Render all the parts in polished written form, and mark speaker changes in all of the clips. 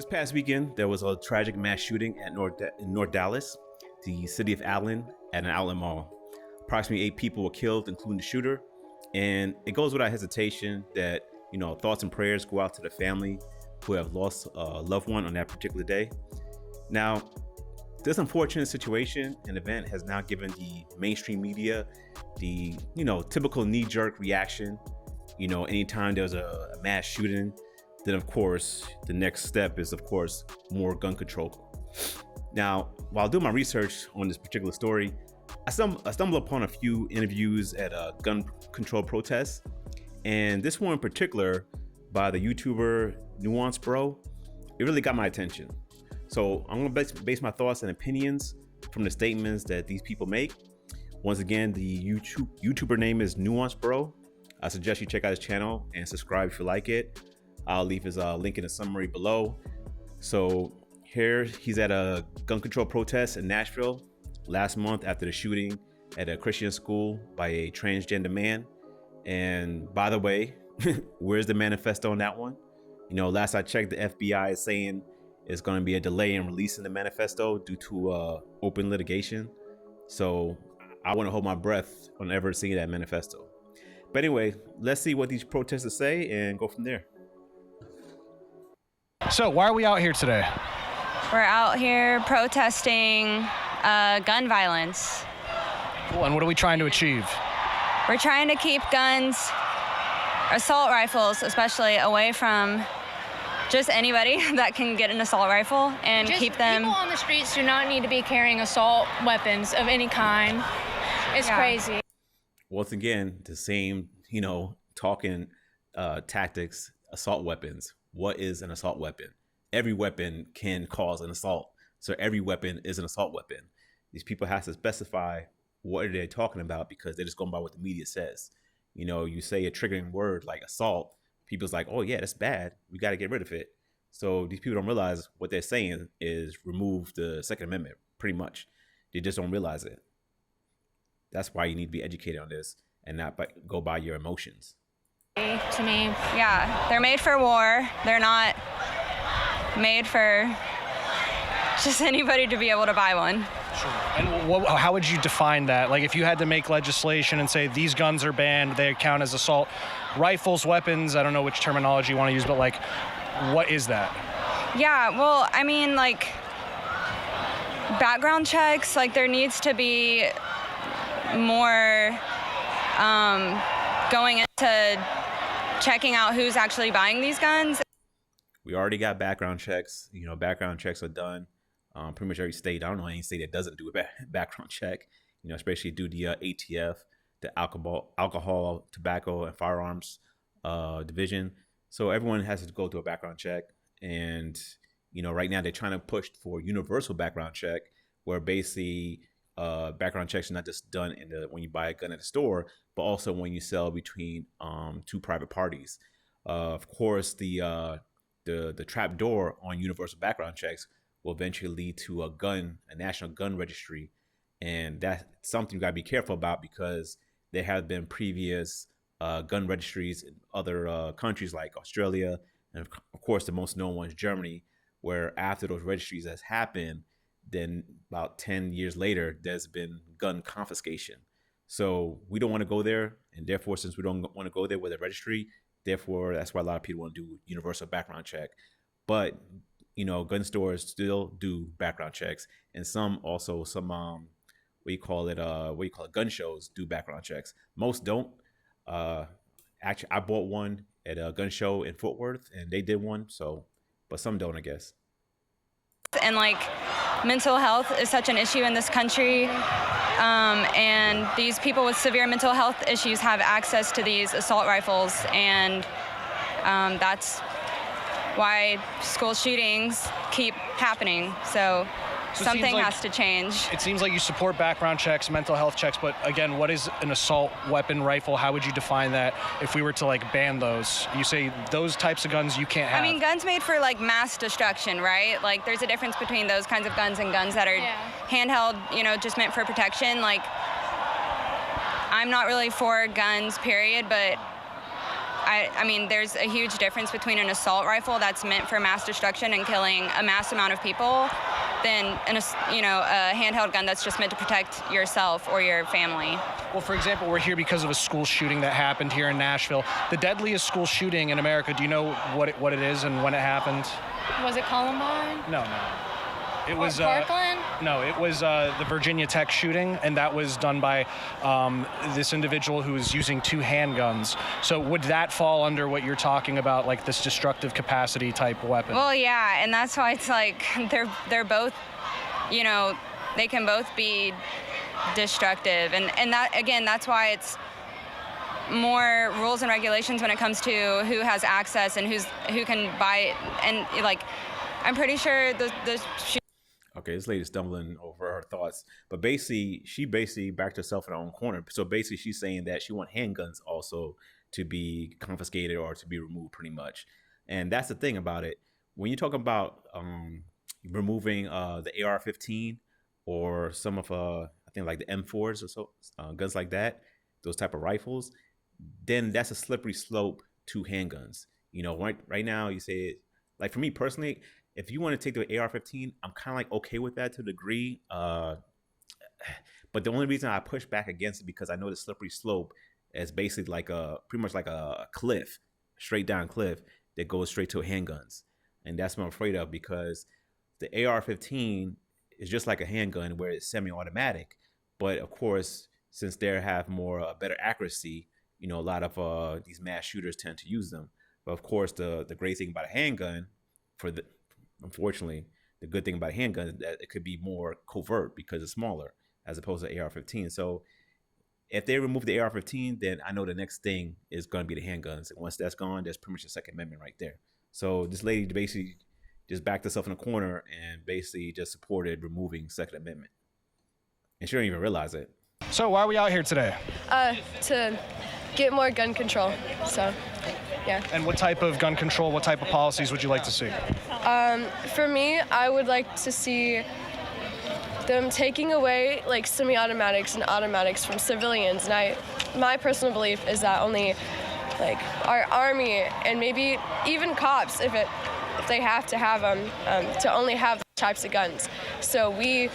Speaker 1: This past weekend, there was a tragic mass shooting at in North Dallas, the city of Allen, at an outlet mall. Approximately 8 people were killed, including the shooter. And it goes without hesitation that, thoughts and prayers go out to the family who have lost a loved one on that particular day. Now, this unfortunate situation and event has now given the mainstream media the, typical knee-jerk reaction. Anytime there's a mass shooting, then of course, the next step is, of course, more gun control. Now, while doing my research on this particular story, I stumbled upon a few interviews at gun control protests, and this one in particular by the YouTuber Nuance Bro, it really got my attention. So I'm gonna base my thoughts and opinions from the statements that these people make. Once again, the YouTuber name is Nuance Bro. I suggest you check out his channel and subscribe if you like it. I'll leave his link in the summary below. So here he's at a gun control protest in Nashville last month after the shooting at a Christian school by a transgender man. And by the way, where's the manifesto on that one? Last I checked, the FBI is saying it's going to be a delay in releasing the manifesto due to open litigation. So I want to hold my breath on ever seeing that manifesto. But anyway, let's see what these protesters say and go from there.
Speaker 2: So why are we out here today?
Speaker 3: We're out here protesting gun violence.
Speaker 2: Cool. And what are we trying to achieve?
Speaker 3: We're trying to keep guns, assault rifles especially, away from just anybody that can get an assault rifle and keep them.
Speaker 4: People on the streets do not need to be carrying assault weapons of any kind. It's crazy.
Speaker 1: Once again, the same, talking tactics, assault weapons. What is an assault weapon? Every weapon can cause an assault. So every weapon is an assault weapon. These people have to specify what are they talking about because they're just going by what the media says. You say a triggering word like assault, people's like, oh yeah, that's bad. We got to get rid of it. So these people don't realize what they're saying is remove the Second Amendment, pretty much. They just don't realize it. That's why you need to be educated on this and not go by your emotions.
Speaker 4: To me.
Speaker 3: Yeah, they're made for war. They're not made for just anybody to be able to buy one.
Speaker 2: Sure. And how would you define that? Like if you had to make legislation and say these guns are banned, they count as assault rifles, weapons, I don't know which terminology you want to use, but what is that?
Speaker 3: Yeah, well, I mean, background checks, there needs to be more going into checking out who's actually buying these guns.
Speaker 1: We already got background checks. Background checks are done. Pretty much every state. I don't know any state that doesn't do a background check. Especially do the ATF, the alcohol, tobacco, and firearms division. So everyone has to go through a background check. And right now they're trying to push for universal background check, where basically background checks are not just done when you buy a gun at a store, but also when you sell between 2 private parties. Of course, the trap door on universal background checks will eventually lead to a national gun registry. And that's something you gotta be careful about because there have been previous gun registries in other countries like Australia. And of course, the most known one is Germany, where after those registries has happened, then about 10 years later, there's been gun confiscation. So we don't want to go there. And therefore, since we don't want to go there with a registry, therefore, that's why a lot of people want to do universal background check. But, gun stores still do background checks. And some gun shows do background checks. Most don't. Actually, I bought one at a gun show in Fort Worth and they did one. So, but some don't, I guess.
Speaker 3: And mental health is such an issue in this country. And these people with severe mental health issues have access to these assault rifles. And that's why school shootings keep happening. So something has to change.
Speaker 2: It seems like you support background checks, mental health checks, but again, what is an assault weapon rifle? How would you define that if we were to ban those? You say those types of guns you can't have.
Speaker 3: I mean, guns made for mass destruction, right? There's a difference between those kinds of guns and guns that are handheld, just meant for protection. I'm not really for guns, period, but I mean, there's a huge difference between an assault rifle that's meant for mass destruction and killing a mass amount of people than a handheld gun that's just meant to protect yourself or your family.
Speaker 2: Well, for example, we're here because of a school shooting that happened here in Nashville. The deadliest school shooting in America. Do you know what it is and when it happened?
Speaker 4: Was it Columbine?
Speaker 2: No. It was
Speaker 4: Parkland?
Speaker 2: No, it was the Virginia Tech shooting, and that was done by this individual who was using 2 handguns. So would that fall under what you're talking about, like this destructive capacity type weapon?
Speaker 3: Well, yeah, and that's why it's like they're both, they can both be destructive, and that again, that's why it's more rules and regulations when it comes to who has access and who can buy it, and like I'm pretty sure the
Speaker 1: Okay, this lady's stumbling over her thoughts, but basically, she backed herself in her own corner. So basically, she's saying that she wants handguns also to be confiscated or to be removed, pretty much. And that's the thing about it. When you talk about removing the AR-15 or some of I think like the M4s or so, guns like that, those type of rifles, then that's a slippery slope to handguns. Right now, you say, like for me personally, if you want to take the AR-15, I'm kind of like okay with that to a degree. But the only reason I push back against it because I know the slippery slope is basically like pretty much like a cliff, straight down cliff that goes straight to handguns. And that's what I'm afraid of because the AR-15 is just like a handgun where it's semi-automatic. But of course, since they have more better accuracy, a lot of these mass shooters tend to use them. But of course, the great thing about a handgun unfortunately, the good thing about a handgun is that it could be more covert because it's smaller as opposed to AR-15. So if they remove the AR-15, then I know the next thing is going to be the handguns. And once that's gone, there's pretty much the Second Amendment right there. So this lady basically just backed herself in a corner and basically just supported removing Second Amendment. And she don't even realize it.
Speaker 2: So why are we out here today?
Speaker 5: To get more gun control. So, yeah.
Speaker 2: And what type of gun control, what type of policies would you like to see?
Speaker 5: For me, I would like to see them taking away like semi-automatics and automatics from civilians. And my personal belief is that only like our army and maybe even cops, if they have to have them, to only have those types of guns. So we,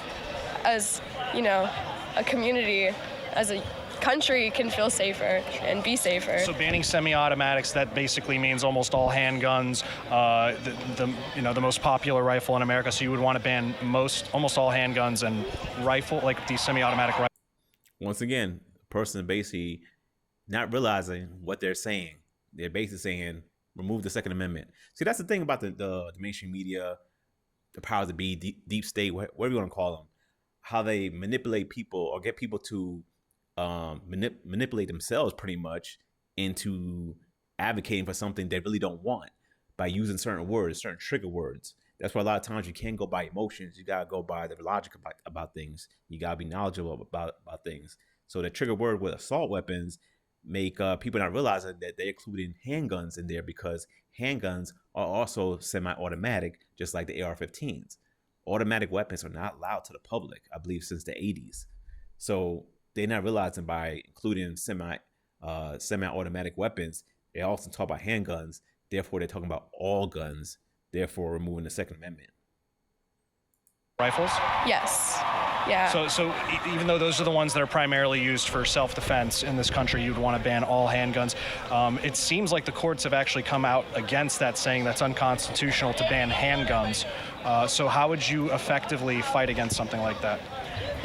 Speaker 5: as a community, as a country, can feel safer and be safer.
Speaker 2: So banning semi-automatics, that basically means almost all handguns, the most popular rifle in America. So you would want to ban almost all handguns and like these semi-automatic rifles.
Speaker 1: Once again, the person basically not realizing what they're saying. They're basically saying remove the Second Amendment. See, that's the thing about the mainstream media, the powers that be, deep state, whatever you want to call them, how they manipulate people or get people to manipulate themselves pretty much into advocating for something they really don't want by using certain words, certain trigger words. That's why a lot of times you can't go by emotions. You got to go by the logic about things. You got to be knowledgeable about things. So the trigger word with assault weapons make people not realizing that they're including handguns in there because handguns are also semi-automatic, just like the AR-15s. Automatic weapons are not allowed to the public, I believe, since the 80s. So they're not realizing by including semi-automatic weapons, they also talk about handguns. Therefore, they're talking about all guns. Therefore, removing the Second Amendment.
Speaker 2: Rifles?
Speaker 5: Yes. Yeah.
Speaker 2: So even though those are the ones that are primarily used for self-defense in this country, you'd want to ban all handguns. It seems like the courts have actually come out against that, saying that's unconstitutional to ban handguns. So how would you effectively fight against something like that?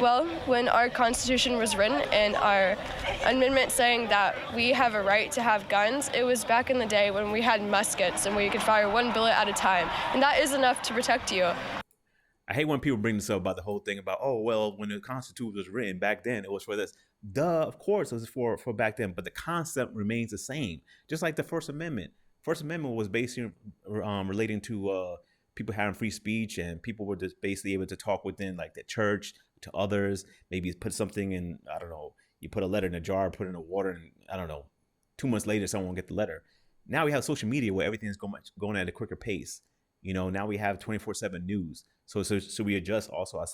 Speaker 5: Well, when our Constitution was written and our amendment saying that we have a right to have guns, it was back in the day when we had muskets and we could fire one bullet at a time. And that is enough to protect you.
Speaker 1: I hate when people bring this up about the whole thing about, oh, well, when the Constitution was written back then, it was for this. Duh, of course it was for back then, but the concept remains the same. Just like the First Amendment. First Amendment was basically relating to people having free speech, and people were just basically able to talk within like the church to others. Maybe put something in, I don't know, you put a letter in a jar, put it in the water, and I don't know, 2 months later, someone will get the letter. Now we have social media where everything's going at a quicker pace. Now we have 24/7 news. So we adjust also our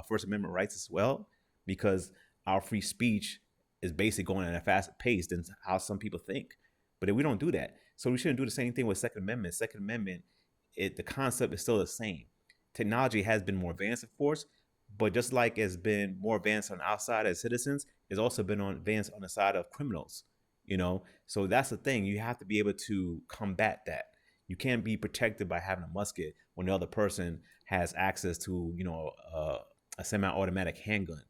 Speaker 1: First Amendment rights as well, because our free speech is basically going at a faster pace than how some people think. But we don't do that. So we shouldn't do the same thing with Second Amendment. Second Amendment, the concept is still the same. Technology has been more advanced, of course, but just like it's been more advanced on the outside as citizens, it's also been advanced on the side of criminals, So that's the thing. You have to be able to combat that. You can't be protected by having a musket when the other person has access to, a semi-automatic handgun.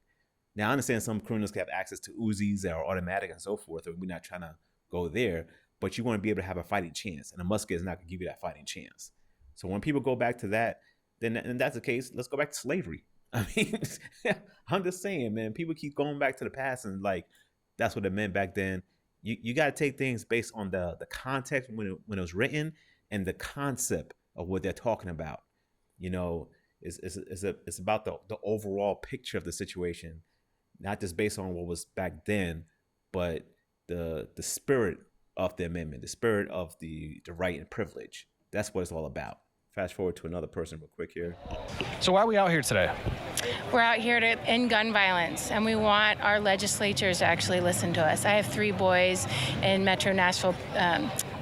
Speaker 1: Now, I understand some criminals can have access to Uzis that are automatic and so forth, and we're not trying to go there, but you want to be able to have a fighting chance, and a musket is not going to give you that fighting chance. So when people go back to that, then and that's the case, let's go back to slavery. I mean, I'm just saying, man, people keep going back to the past and like, that's what it meant back then. You got to take things based on the context when it was written and the concept of what they're talking about. It's about the overall picture of the situation, not just based on what was back then, but the spirit of the amendment, the spirit of the right and privilege. That's what it's all about. Fast forward to another person real quick here.
Speaker 2: So why are we out here today?
Speaker 6: We're out here to end gun violence, and we want our legislatures to actually listen to us. I have 3 boys in Metro Nashville,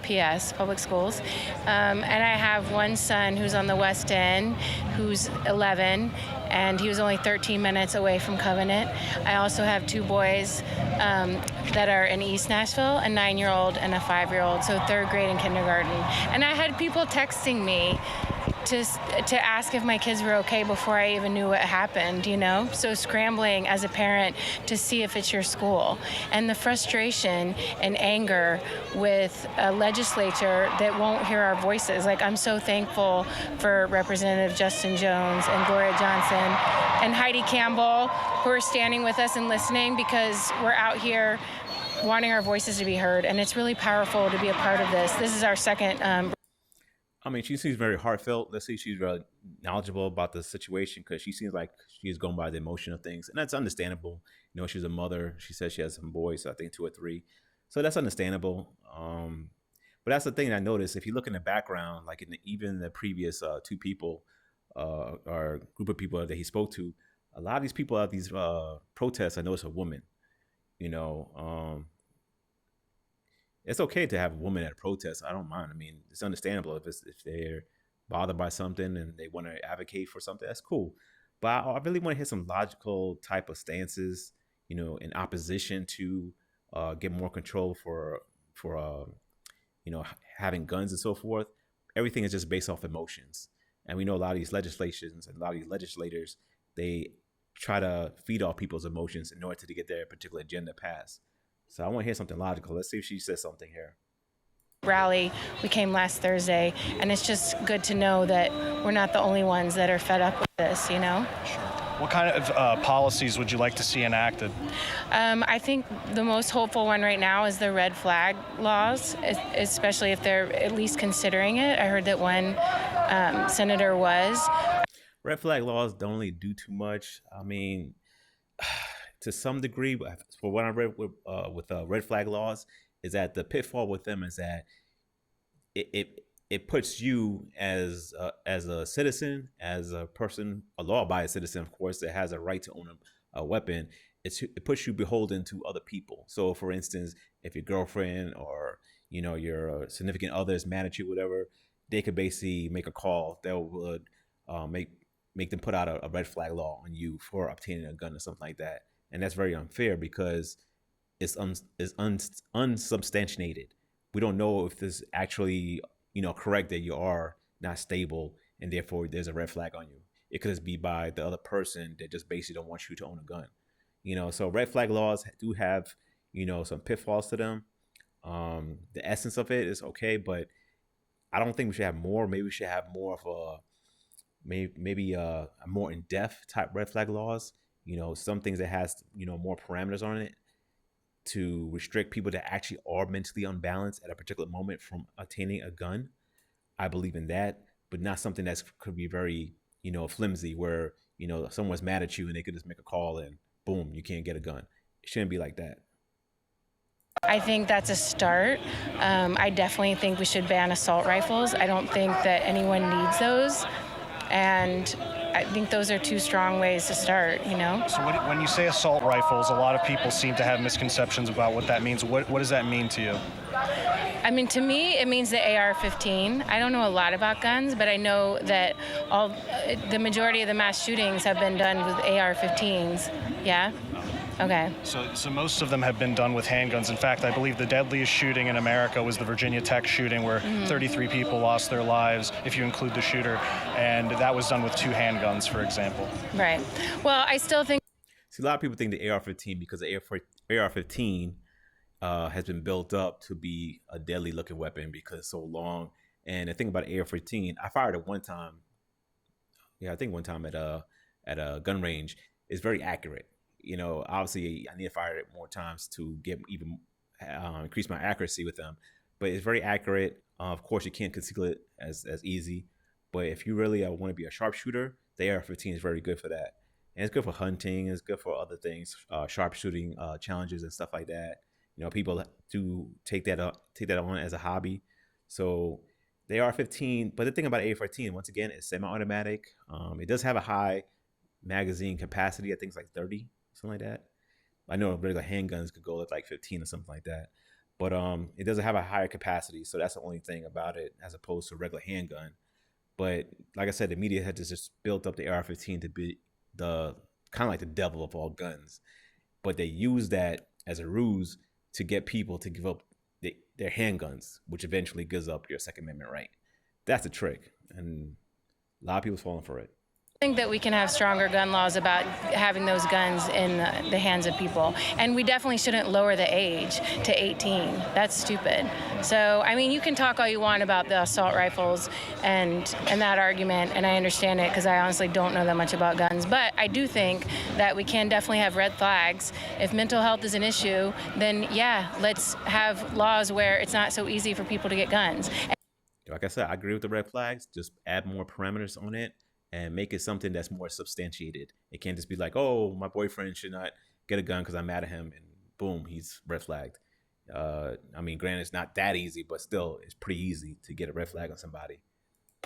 Speaker 6: PS, public schools, and I have one son who's on the West End, who's 11, and he was only 13 minutes away from Covenant. I also have 2 boys that are in East Nashville, a 9-year-old and a 5-year-old, so 3rd grade and kindergarten. And I had people texting me to ask if my kids were okay before I even knew what happened, So scrambling as a parent to see if it's your school. And the frustration and anger with a legislature that won't hear our voices. Like, I'm so thankful for Representative Justin Jones and Gloria Johnson and Heidi Campbell, who are standing with us and listening, because we're out here wanting our voices to be heard. And it's really powerful to be a part of this. This is our second
Speaker 1: she seems very heartfelt. Let's see, she's really knowledgeable about the situation because she seems like she's going by the emotion of things. And that's understandable. She's a mother. She says she has some boys, I think 2 or 3. So that's understandable. But that's the thing I noticed. If you look in the background, like even the previous 2 people or group of people that he spoke to, a lot of these people at these protests, I noticed are women. It's okay to have a woman at a protest. I don't mind. I mean, it's understandable if they're bothered by something and they want to advocate for something. That's cool. But I really want to hear some logical type of stances, in opposition to get more control for having guns and so forth. Everything is just based off emotions. And we know a lot of these legislations and a lot of these legislators, they try to feed off people's emotions in order to get their particular agenda passed. So I want to hear something logical. Let's see if she says something here.
Speaker 6: Rally. We came last Thursday, and it's just good to know that we're not the only ones that are fed up with this,
Speaker 2: Sure. What kind of policies would you like to see enacted?
Speaker 6: I think the most hopeful one right now is the red flag laws, especially if they're at least considering it. I heard that one senator was.
Speaker 1: Red flag laws don't really do too much. I mean, to some degree, for what I read with red flag laws, is that the pitfall with them is that it puts you as a citizen, as a person, a law-abiding citizen, of course, that has a right to own a weapon. It puts you beholden to other people. So, for instance, if your girlfriend or your significant other is mad at you, whatever, they could basically make a call that would make them put out a red flag law on you for obtaining a gun or something like that. And that's very unfair because it's unsubstantiated. We don't know if this is actually, correct that you are not stable and therefore there's a red flag on you. It could just be by the other person that just basically don't want you to own a gun. So red flag laws do have, some pitfalls to them. The essence of it is okay, but I don't think we should have more. Maybe we should have more of a more in-depth type red flag laws. Some things that has, more parameters on it to restrict people that actually are mentally unbalanced at a particular moment from obtaining a gun. I believe in that, but not something that could be very, flimsy where, someone's mad at you and they could just make a call and boom, you can't get a gun. It shouldn't be like that.
Speaker 6: I think that's a start. I definitely think we should ban assault rifles. I don't think that anyone needs those. And I think those are two strong ways to start, you know?
Speaker 2: So when you say assault rifles, a lot of people seem to have misconceptions about what that means. What does that mean to you?
Speaker 6: I mean, to me, it means the AR-15. I don't know a lot about guns, but I know that the majority of the mass shootings have been done with AR-15s. Yeah? Okay.
Speaker 2: So most of them have been done with handguns. In fact, I believe the deadliest shooting in America was the Virginia Tech shooting, where 33 people lost their lives, if you include the shooter, and that was done with 2 handguns, for example.
Speaker 6: Right. Well, I still think...
Speaker 1: See, a lot of people think the AR-15, because the AR-15 has been built up to be a deadly looking weapon because it's so long. And the thing about AR-15, I fired it one time. Yeah, I think one time at a gun range. It's very accurate. You know, obviously I need to fire it more times to get even increase my accuracy with them. But it's very accurate. Of course, you can't conceal it as easy. But if you really want to be a sharpshooter, the AR-15 is very good for that. And it's good for hunting. It's good for other things, sharpshooting challenges and stuff like that. You know, people do take that on as a hobby. So the AR-15, but the thing about AR-15, once again, it's semi-automatic. It does have a high magazine capacity. I think it's like 30, something like that. I know regular handguns could go at like 15 or something like that. But it doesn't have a higher capacity. So that's the only thing about it as opposed to a regular handgun. But like I said, the media had just built up the AR-15 to be the kind of like the devil of all guns. But they use that as a ruse to get people to give up their handguns, which eventually gives up your Second Amendment right. That's a trick, and a lot of people's falling for it.
Speaker 6: I think that we can have stronger gun laws about having those guns in the hands of people. And we definitely shouldn't lower the age to 18. That's stupid. So, I mean, you can talk all you want about the assault rifles and that argument, and I understand it because I honestly don't know that much about guns. But I do think that we can definitely have red flags. If mental health is an issue, then yeah, let's have laws where it's not so easy for people to get guns.
Speaker 1: Like I said, I agree with the red flags. Just add more parameters on it and make it something that's more substantiated. It can't just be like, oh, my boyfriend should not get a gun because I'm mad at him, and boom, he's red flagged. I mean, granted, it's not that easy, but still, it's pretty easy to get a red flag on somebody.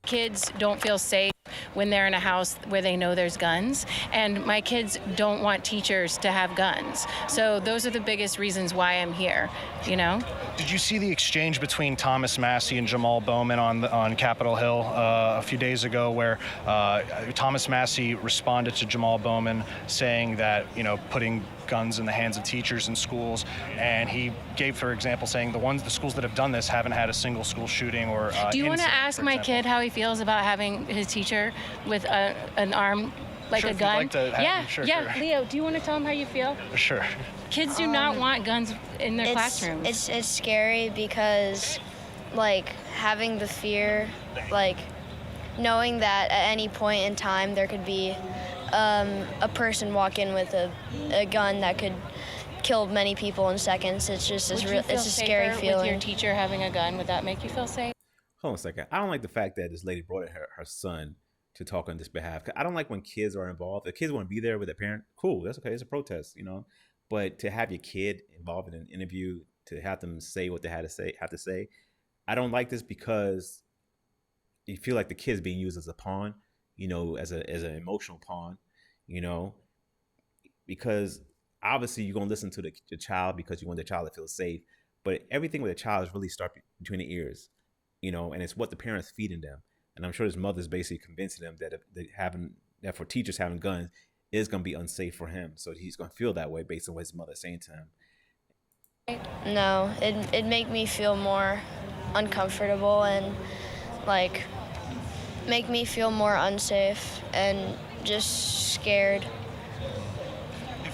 Speaker 6: Kids don't feel safe when they're in a house where they know there's guns, and my kids don't want teachers to have guns. So those are the biggest reasons why I'm here, you know?
Speaker 2: Did you see the exchange between Thomas Massey and Jamal Bowman on Capitol Hill a few days ago, where Thomas Massey responded to Jamal Bowman saying that, you know, putting guns in the hands of teachers in schools, and he gave, for example, saying the schools that have done this haven't had a single school shooting or
Speaker 6: Do you want to
Speaker 2: incident,
Speaker 6: ask my kid how he feels about having his teacher with an arm like
Speaker 2: sure,
Speaker 6: a
Speaker 2: if
Speaker 6: gun?
Speaker 2: you'd like to have
Speaker 6: Yeah,
Speaker 2: him, sure,
Speaker 6: yeah.
Speaker 2: sure.
Speaker 6: Leo, do you want to tell him how you feel?
Speaker 2: Sure.
Speaker 6: Kids do not want guns in their classrooms.
Speaker 7: It's scary because, like, having the fear, like, knowing that at any point in time there could be a person walk in with a gun that could kill many people in seconds. It's just it's a scary feeling.
Speaker 6: With your teacher having a gun, would that make you feel safe?
Speaker 1: Hold on a second. I don't like the fact that this lady brought in her son to talk on this behalf. I don't like when kids are involved. If kids want to be there with their parent, cool, that's okay. It's a protest, you know. But to have your kid involved in an interview, to have them say what they have to say, I don't like this because you feel like the kid's being used as a pawn, you know, as an emotional pawn, you know, because obviously you're gonna listen to the child because you want the child to feel safe. But everything with a child is really start between the ears, you know, and it's what the parents feeding them. And I'm sure his mother's basically convincing them that for teachers having guns is going to be unsafe for him. So he's going to feel that way based on what his mother's saying to him.
Speaker 7: No, it'd make me feel more uncomfortable and, like, make me feel more unsafe and just scared.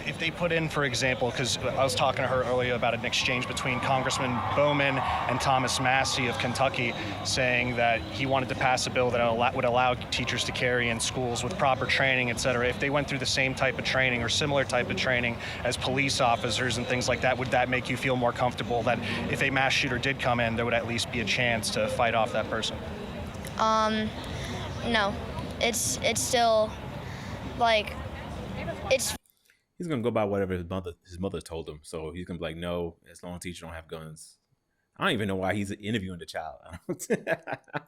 Speaker 2: If they put in, for example, because I was talking to her earlier about an exchange between Congressman Bowman and Thomas Massey of Kentucky, saying that he wanted to pass a bill that would allow teachers to carry in schools with proper training, et cetera. If they went through the same type of training or similar type of training as police officers and things like that, would that make you feel more comfortable that if a mass shooter did come in, there would at least be a chance to fight off that person?
Speaker 7: No. It's still, like, it's...
Speaker 1: He's gonna go by whatever his mother told him. So he's gonna be like, no, as long as teachers don't have guns, I don't even know why he's interviewing the child.
Speaker 7: It's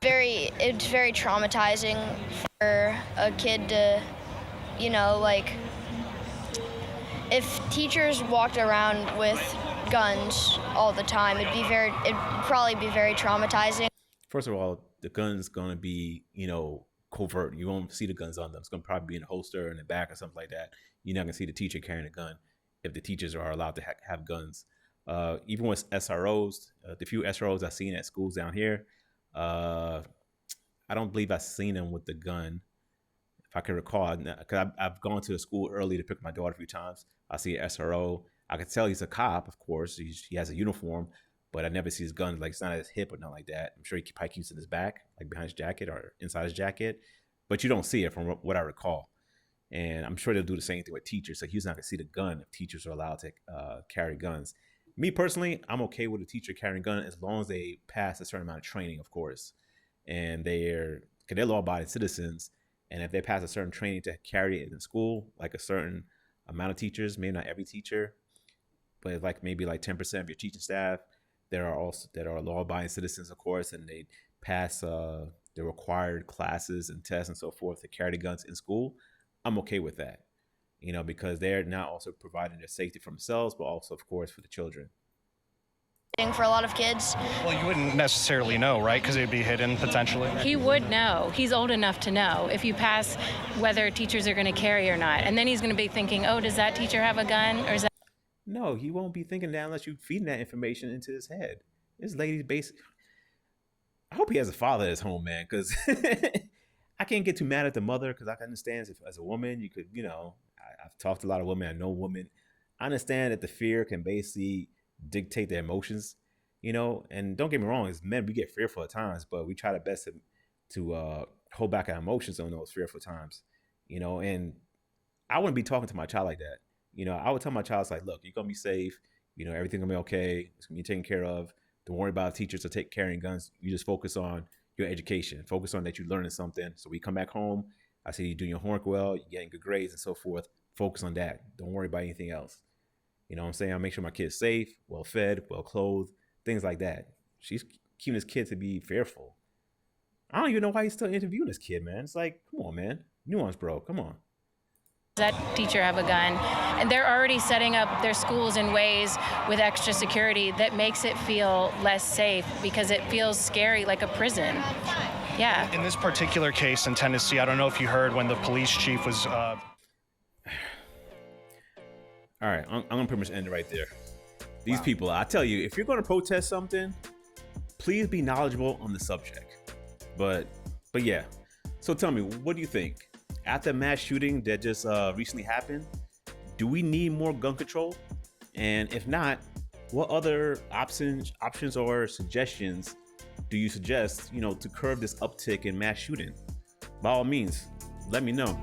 Speaker 7: very traumatizing for a kid to, you know, like, if teachers walked around with guns all the time, it'd probably be very traumatizing.
Speaker 1: First of all, the gun's gonna be, you know, covert. You won't see the guns on them. It's gonna probably be in a holster in the back or something like that. You're not gonna see the teacher carrying a gun if the teachers are allowed to have guns. Even with SROs, the few SROs I've seen at schools down here, I don't believe I've seen them with the gun. If I can recall, because I've gone to the school early to pick up my daughter a few times. I see an SRO. I can tell he's a cop, of course. He has a uniform, but I never see his gun. Like, it's not at his hip or nothing like that. I'm sure he probably keeps it in his back, like behind his jacket or inside his jacket. But you don't see it from what I recall. And I'm sure they'll do the same thing with teachers. So he's not going to see the gun if teachers are allowed to carry guns. Me personally, I'm okay with a teacher carrying a gun as long as they pass a certain amount of training, of course. And they're law-abiding citizens. And if they pass a certain training to carry it in school, like a certain amount of teachers, maybe not every teacher, but like maybe like 10% of your teaching staff that are law-abiding citizens, of course, and they pass the required classes and tests and so forth to carry the guns in school, I'm okay with that, you know, because they're not also providing their safety for themselves, but also, of course, for the children.
Speaker 7: For a lot of kids.
Speaker 2: Well, you wouldn't necessarily know, right? Because it'd be hidden potentially.
Speaker 6: He would know. He's old enough to know if you pass whether teachers are going to carry or not. And then he's going to be thinking, oh, does that teacher have a gun? Or is that...
Speaker 1: No, he won't be thinking that unless you feed that information into his head. This lady's basic. I hope he has a father at his home, man, because I can't get too mad at the mother, because I can understand if, as a woman, you could, you know, I've talked to a lot of women. I know women. I understand that the fear can basically dictate their emotions, you know, and don't get me wrong, as men, we get fearful at times, but we try our best to hold back our emotions on those fearful times, you know, and I wouldn't be talking to my child like that. You know, I would tell my child, like, look, you're going to be safe. You know, everything's going to be okay. It's going to be taken care of. Don't worry about teachers to take carrying guns. You just focus on your education. Focus on that you're learning something. So we come back home, I see you doing your homework well, you're getting good grades and so forth. Focus on that. Don't worry about anything else. You know what I'm saying? I'll make sure my kid's safe, well fed, well clothed, things like that. She's keeping this kid to be fearful. I don't even know why he's still interviewing this kid, man. It's like, come on, man. Nuance, bro. Come on.
Speaker 6: Does that teacher have a gun? And they're already setting up their schools in ways with extra security that makes it feel less safe because it feels scary, like a prison. Yeah.
Speaker 2: In this particular case in Tennessee, I don't know if you heard when the police chief was...
Speaker 1: All right, I'm going to pretty much end it right there. These people, I tell you, if you're going to protest something, please be knowledgeable on the subject. But yeah. So tell me, what do you think? After mass shooting that just recently happened, do we need more gun control? And if not, what other options or suggestions do you suggest, you know, to curb this uptick in mass shooting? By all means, let me know.